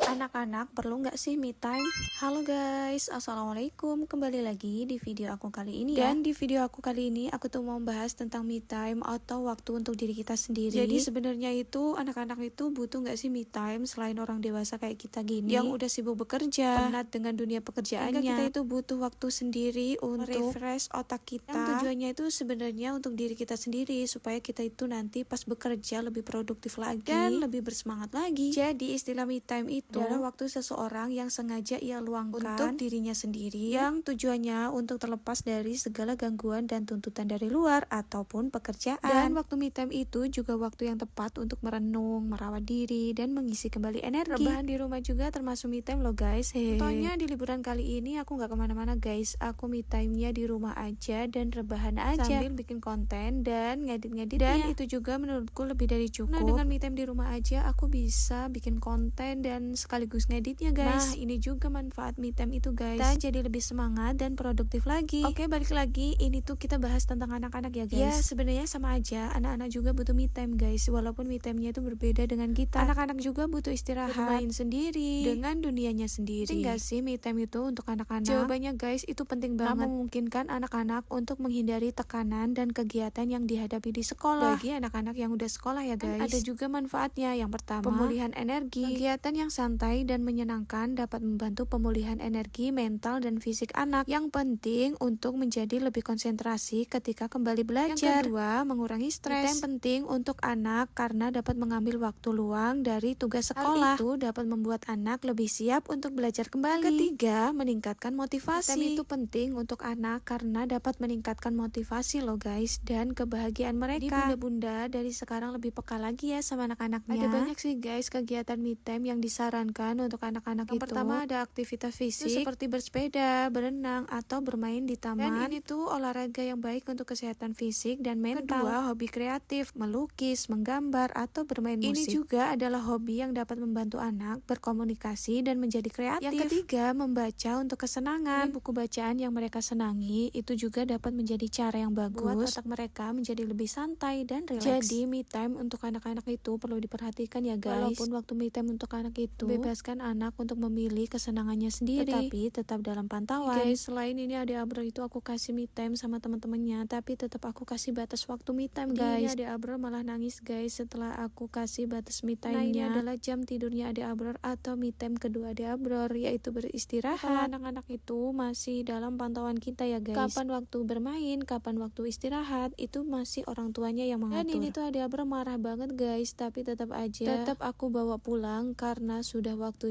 Anak-anak perlu nggak sih me time? Halo guys, assalamualaikum. Kembali lagi di video aku kali ini ya. Dan di video aku kali ini aku tuh mau bahas tentang me time atau waktu untuk diri kita sendiri. Jadi sebenarnya itu anak-anak itu butuh nggak sih me time selain orang dewasa kayak kita gini yang udah sibuk bekerja, penat dengan dunia pekerjaannya. Hingga kita itu butuh waktu sendiri untuk refresh otak kita. Yang tujuannya itu sebenarnya untuk diri kita sendiri supaya kita itu nanti pas bekerja lebih produktif lagi dan lebih bersemangat lagi. Jadi istilah me time itu adalah waktu seseorang yang sengaja ia luangkan untuk dirinya sendiri yang tujuannya untuk terlepas dari segala gangguan dan tuntutan dari luar ataupun pekerjaan. Dan waktu me time itu juga waktu yang tepat untuk merenung, merawat diri, dan mengisi kembali energi. Rebahan di rumah juga termasuk me time loh guys. Contohnya di liburan kali ini aku nggak kemana-mana guys, aku me time-nya di rumah aja dan rebahan aja sambil bikin konten dan ngedit-ngeditnya. Dan itu juga menurutku lebih dari cukup. Nah, dengan me time di rumah aja aku bisa bikin konten dan sekaligus ngeditnya guys. Nah, ini juga manfaat me time itu guys, kita jadi lebih semangat dan produktif lagi. Oke, balik lagi, ini tuh kita bahas tentang anak-anak ya guys. Ya sebenarnya sama aja, anak-anak juga butuh me time guys, walaupun me time-nya itu berbeda dengan kita. Anak-anak juga butuh istirahat, bermain sendiri dengan dunianya sendiri. Penting gak sih me time itu untuk anak-anak? Jawabannya guys, itu penting banget. Memungkinkan anak-anak untuk menghindari tekanan dan kegiatan yang dihadapi di sekolah. Bagi anak-anak yang udah sekolah ya guys, ada juga manfaatnya. Yang pertama, pemulihan energi. Kegiatan yang santai dan menyenangkan dapat membantu pemulihan energi mental dan fisik anak. Yang penting untuk menjadi lebih konsentrasi ketika kembali belajar. Yang kedua, mengurangi stres. Yang penting untuk anak karena dapat mengambil waktu luang dari tugas sekolah. Hal itu dapat membuat anak lebih siap untuk belajar kembali. Yang ketiga, meningkatkan motivasi. Time itu penting untuk anak karena dapat meningkatkan motivasi loh guys dan kebahagiaan mereka. Jadi bunda-bunda dari sekarang lebih peka lagi ya sama anak-anaknya. Ada banyak sih guys kegiatan me time yang disarankan untuk anak-anak itu. Yang pertama ada aktivitas fisik seperti bersepeda, berenang, atau bermain di taman. Dan ini tuh olahraga yang baik untuk kesehatan fisik dan mental. Kedua, hobi kreatif, melukis, menggambar, atau bermain musik. Ini juga adalah hobi yang dapat membantu anak berkomunikasi dan menjadi kreatif. Yang ketiga, membaca untuk kesenangan. Ini buku bacaan yang mereka senangi itu juga dapat menjadi cara yang bagus buat otak mereka menjadi lebih santai dan rileks. Jadi me time untuk anak-anak itu perlu diperhatikan ya guys. Walaupun waktu me time untuk anak itu bebaskan anak untuk memilih kesenangannya sendiri, tetapi tetap dalam pantauan. Guys, selain ini adik Abrar itu aku kasih me time sama teman-temannya, tapi tetap aku kasih batas waktu me time guys. Ini adik Abrar malah nangis guys setelah aku kasih batas me time-nya. Nah, ini adalah jam tidurnya adik Abrar atau me time kedua adik Abrar, yaitu beristirahat. Kalau anak-anak itu masih dalam pantauan kita ya guys. Kapan waktu bermain, kapan waktu istirahat, itu masih orang tuanya yang mengatur. Dan ini tuh adik Abrar marah banget guys, tapi tetap aja tetap aku bawa pulang karena sudah waktu